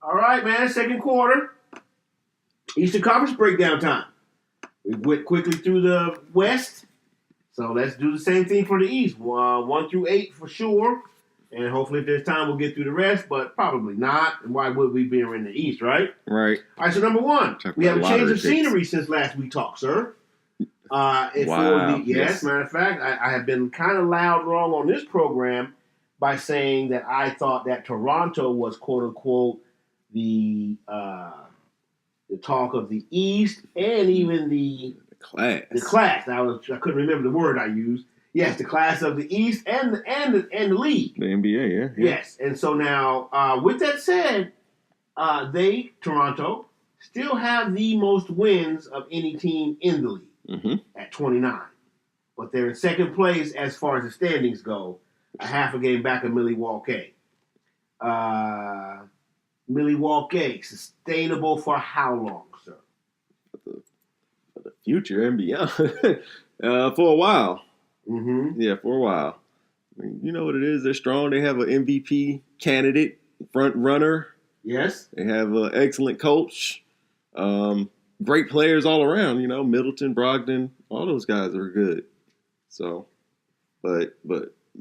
All right, man. Second quarter. Eastern Conference breakdown time. We went quickly through the West. So let's do the same thing for the East. 1 through 8 for sure. And hopefully if there's time, we'll get through the rest. But probably not. And why would we be in the East, right? Right. All right, so number one. We have a change of scenery since last we talked, sir. Wow. Yes, matter of fact, I have been kind of loud wrong on this program by saying that I thought that Toronto was quote unquote the talk of the East and even the class. The class. I couldn't remember the word I used. Yes, the class of the East and the league. The NBA, yeah. Yes, and so now with that said, Toronto still have the most wins of any team in the league at 29. But they're in second place as far as the standings go, a half a game back of Milwaukee. Milwaukee, sustainable for how long, sir? For the future and beyond. For a while. Mm-hmm. Yeah, for a while. I mean, you know what it is. They're strong. They have an MVP candidate, front runner. Yes. They have an excellent coach. Great players all around. You know, Middleton, Brogdon, all those guys are good. So, but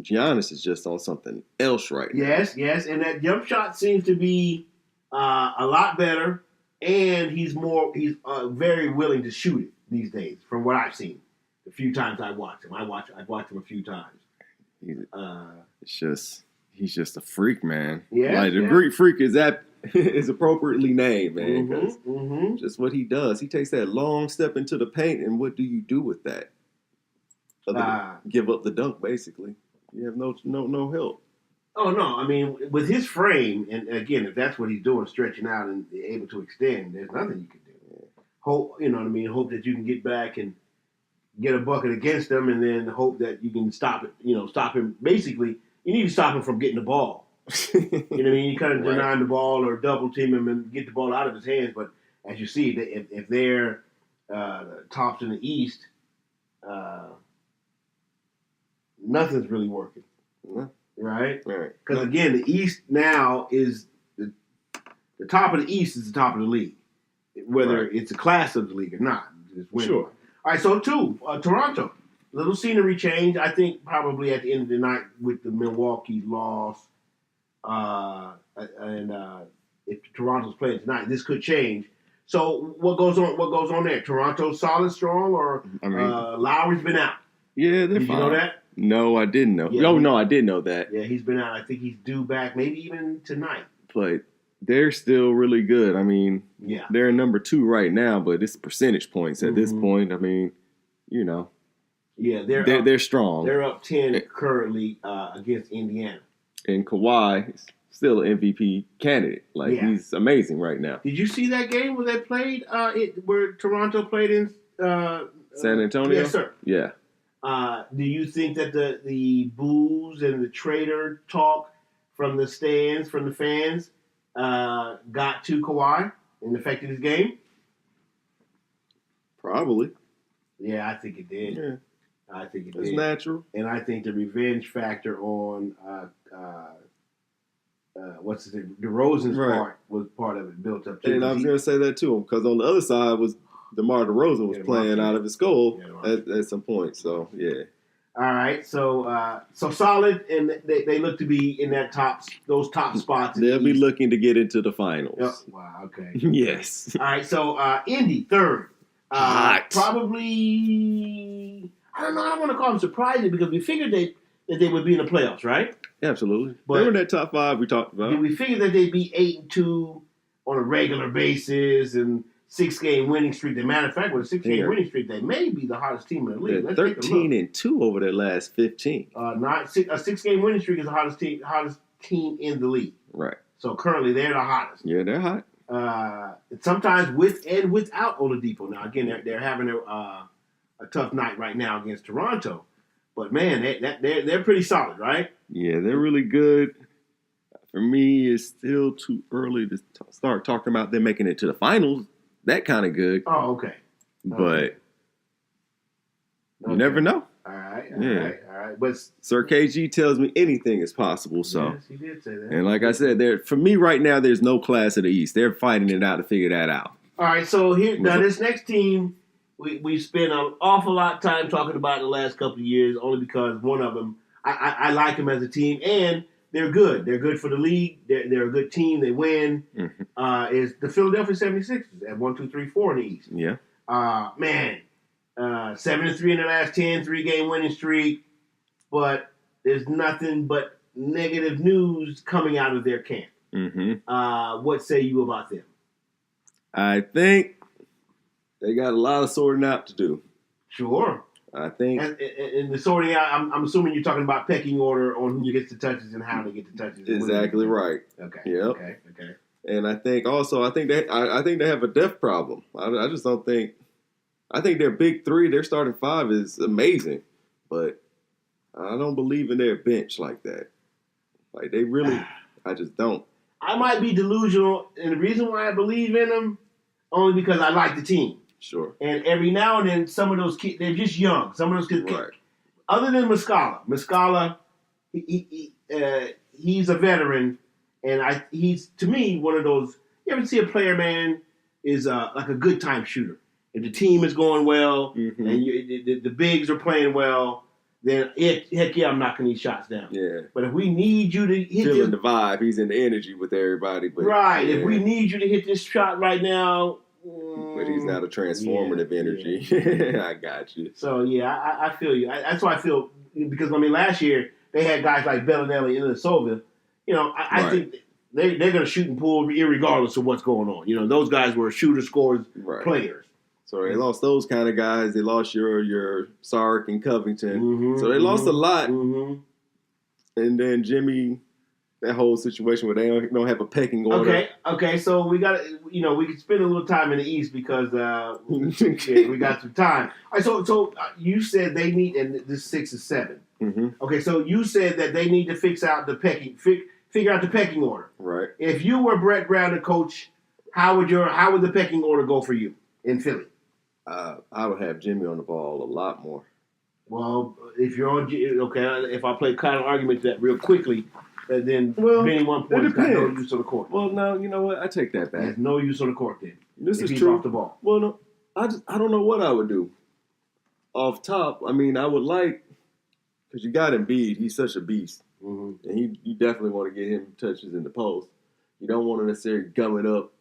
Giannis is just on something else right now. Yes, and that jump shot seems to be a lot better, and he's very willing to shoot it these days, from what I've seen. The few times I've watched him, I've watched him a few times. He's just a freak, man. Yeah, the Greek freak is appropriately named, man. Just what he does. He takes that long step into the paint, and what do you do with that? Give up the dunk, basically. You have no help. Oh no! I mean, with his frame, and again, if that's what he's doing, stretching out and able to extend, there's nothing you can do. Hope, you know what I mean. Hope that you can get back and get a bucket against him, and then hope that you can stop it. You know, stop him. Basically, you need to stop him from getting the ball. You know what I mean? You kind of deny him the ball or double team him and get the ball out of his hands. But as you see, if they're tops in the East, nothing's really working. Right? Because again, the East now is the top of the East is the top of the league, whether it's a class of the league or not. Sure. All right, so Toronto, little scenery change. I think probably at the end of the night with the Milwaukee loss, and if Toronto's playing tonight, this could change. So what goes on there? Toronto solid, strong, or Lowry's been out? Yeah, they're fine. Did you know that? No, I didn't know. Yeah, no, I did know that. Yeah, he's been out. I think he's due back, maybe even tonight. But they're still really good. I mean, they're number 2 right now, but it's percentage points at this point. I mean, you know. Yeah, they're strong. They're up 10 currently against Indiana. And Kawhi is still an MVP candidate. He's amazing right now. Did you see that game where they played? Where Toronto played in San Antonio? Yes, sir. Yeah. Do you think that the boos and the traitor talk from the stands, from the fans, got to Kawhi and affected his game? Probably. Yeah, I think it did. Yeah. I think it did. It's natural. And I think the revenge factor on DeRozan's part was part of it, built up too. And I was going to say that too, because on the other side was DeMar DeRozan was playing out of his skull at some point. So, yeah. All right. So solid, and they look to be in those top spots. They'll be looking to get into the finals. Yep. Wow. Okay. Yes. All right. So Indy third. Hot. Probably. I don't know. I don't want to call them surprising because we figured that they would be in the playoffs, right? Absolutely. But they were in that top 5 we talked about. We figured that they'd be 8-2 on a regular basis and 6-game winning streak. As a matter of fact, with a 6-game winning streak, they may be the hottest team in the league. They're 13-2 over their last 15. A 6-game winning streak is the hottest team in the league. Right. So currently, they're the hottest. Yeah, they're hot. Sometimes with and without Oladipo. Now, again, they're having a tough night right now against Toronto. But man, they're pretty solid, right? Yeah, they're really good. For me, it's still too early to start talking about them making it to the finals. That kind of good. Oh, okay. But you never know. All right. right. But Sir KG tells me anything is possible. So, yes, he did say that. And like I said, for me right now, there's no class of the East. They're fighting it out to figure that out. All right, so now this next team, we spent an awful lot of time talking about in the last couple of years, only because one of them, I like them as a team, and they're good. They're good for the league. They're a good team. They win. Mm-hmm. Is the Philadelphia 76ers at 1, 2, 3, 4 in the East. Yeah. 7-3 in the last 10, 3-game winning streak, but there's nothing but negative news coming out of their camp. Mm-hmm. What say you about them? I think they got a lot of sorting out to do. Sure. I think. And the sorting out, I'm assuming you're talking about pecking order on who gets the touches and how they get the touches. Exactly right. Okay. Yep. Okay. And I think also, I think they have a depth problem. I just don't think. I think their big three, their starting five is amazing, but I don't believe in their bench like that. Like they really, I just don't. I might be delusional, and the reason why I believe in them only because I like the team. Sure. And every now and then, some of those kids, they're just young. Some of those kids, right. Other than Muscala, he's a veteran, and he's, to me, one of those, you ever see a player, man, is like a good time shooter. If the team is going well, mm-hmm. and the bigs are playing well, then heck yeah, I'm knocking these shots down. Yeah. But if we need you to hit feeling the vibe, he's in the energy with everybody. But, right. Yeah. If we need you to hit this shot right now. But he's not a transformative energy. Yeah. I got you. So, yeah, I feel you. That's why I feel, because, last year they had guys like Bellinelli and Ilyasova. I think they're going to shoot and pull irregardless of what's going on. Those guys were shooter, scorers, players. So they lost those kind of guys. They lost your Sark and Covington. Mm-hmm, so they lost a lot. Mm-hmm. And then Jimmy, that whole situation where they don't have a pecking order. Okay. So we got we can spend a little time in the East because we got some time. All right, so you said they need, and this 6 is 7. Mm-hmm. Okay, so you said that they need to figure out the pecking order. Right. If you were Brett Brown, the coach, how would the pecking order go for you in Philly? I would have Jimmy on the ball a lot more. Well, if you're on, if I play kind of argument to that real quickly, then Benny 1 point has got no use on the court. Well, no, you know what? I take that back. There's no use on the court then. This is he's true. Off the ball. Well, no, I don't know what I would do. Off top, I would like, because you got Embiid, he's such a beast, mm-hmm. and you definitely want to get him touches in the post. You don't want to necessarily gum it up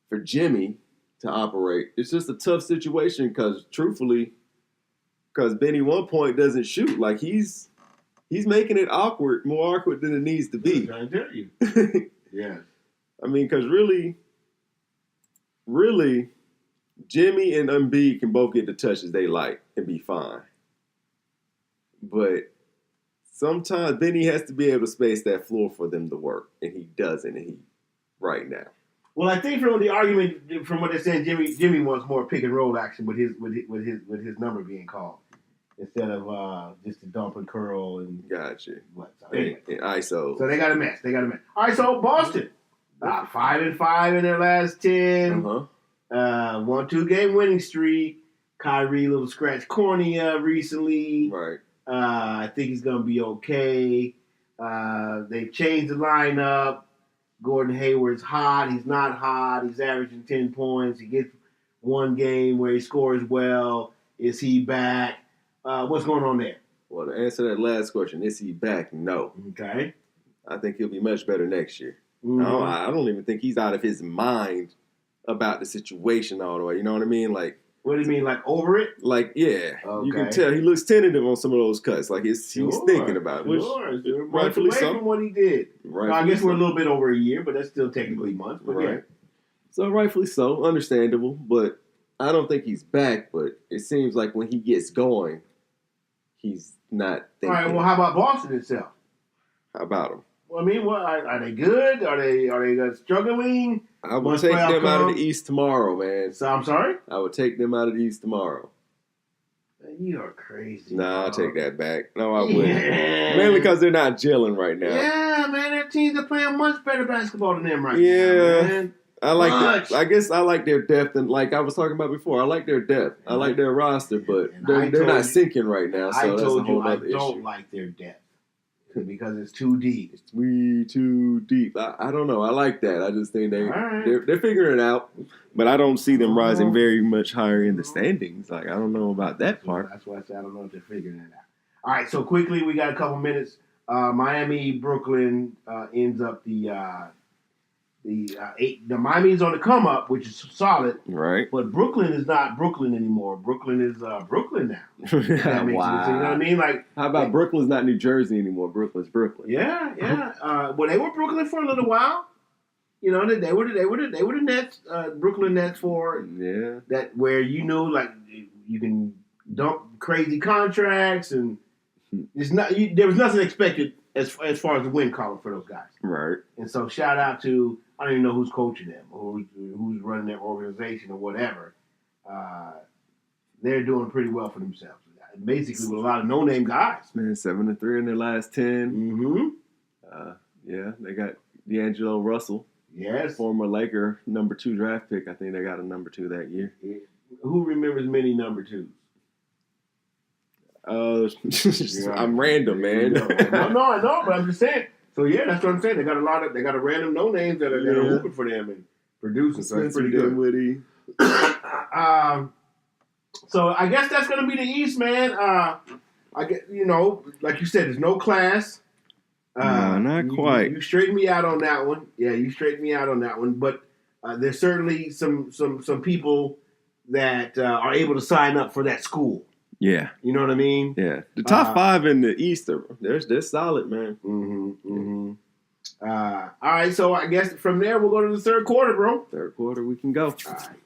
for Jimmy to operate. It's just a tough situation because, truthfully, Benny 1 point doesn't shoot. Like he's making it more awkward than it needs to be. I'm trying to tell you. Yeah. Because really, Jimmy and Embiid can both get the touches they like and be fine. But sometimes Benny has to be able to space that floor for them to work, and he doesn't. Right now. Well, I think from the argument, from what they're saying, Jimmy wants more pick and roll action with his number being called instead of just the dump and curl and gotcha. What? So anyway, and ISO. So they got a mess. All right, so Boston, 5-5 in their last 10. 1-2 game winning streak. Kyrie little scratch cornea recently. Right. I think he's gonna be okay. They've changed the lineup. Gordon Hayward's hot. He's not hot. He's averaging 10 points. He gets one game where he scores well. Is he back? What's going on there? Well, to answer that last question, is he back? No. Okay. I think he'll be much better next year. Mm-hmm. I don't even think he's out of his mind about the situation all the way. You know what I mean? Like, what do you mean, like over it? Like, yeah. Okay. You can tell he looks tentative on some of those cuts. Like, he's thinking about it. Which, rightfully so. From what he did. Well, I guess we're a little bit over a year, but that's still technically months. But yeah. So, rightfully so. Understandable. But I don't think he's back. But it seems like when he gets going, he's not thinking. All right, well, how about Boston itself? How about them? Well, are they good? Are they struggling? I would take them out of the East tomorrow, man. So I'm sorry? I would take them out of the East tomorrow. Man, you are crazy. Nah, I'll take that back. No, I wouldn't. Mainly because they're not gelling right now. Yeah, man, their teams are playing much better basketball than them right now. Yeah, man. I like I guess I like their depth, and like I was talking about before, I like their depth. I like their roster, but they're not sinking right now. So that's a whole other issue. I don't like their depth because it's too deep. It's way too deep. I don't know. I like that. I just think they're figuring it out, but I don't see them rising very much higher in the standings. Like I don't know about that part. That's why I said I don't know if they're figuring it out. All right, so quickly we got a couple minutes. Miami, Brooklyn ends up the Miami's on the come up, which is solid. Right. But Brooklyn is not Brooklyn anymore. Brooklyn is Brooklyn now. That makes sense. You know what I mean? Like, how about Brooklyn's not New Jersey anymore? Brooklyn's Brooklyn. Yeah. Well, they were Brooklyn for a little while. You know, they were the Nets, Brooklyn Nets for that where you knew like you can dump crazy contracts and there was nothing expected as far as the win column for those guys. Right. And so shout out to, I don't even know who's coaching them or who's running their organization or whatever. They're doing pretty well for themselves. Basically with a lot of no-name guys. Man, 7-3 in their last 10. Mm-hmm. They got D'Angelo Russell. Yes. Former Laker number 2 draft pick. I think they got a number 2 that year. Who remembers many number 2s? I'm random, man. No, I know, but I'm just saying. So yeah, that's what I'm saying. They got a random no names that are hooping for them and producing. So it's pretty good. Witty. So I guess that's gonna be the East, man. I get, like you said, there's no class. No, not quite. You straightened me out on that one. Yeah, you straightened me out on that one. But there's certainly some people that are able to sign up for that school. Yeah. You know what I mean? Yeah. The top 5 in the East, they're solid, man. All right, so I guess from there we'll go to the third quarter, bro. Third quarter, we can go. All right.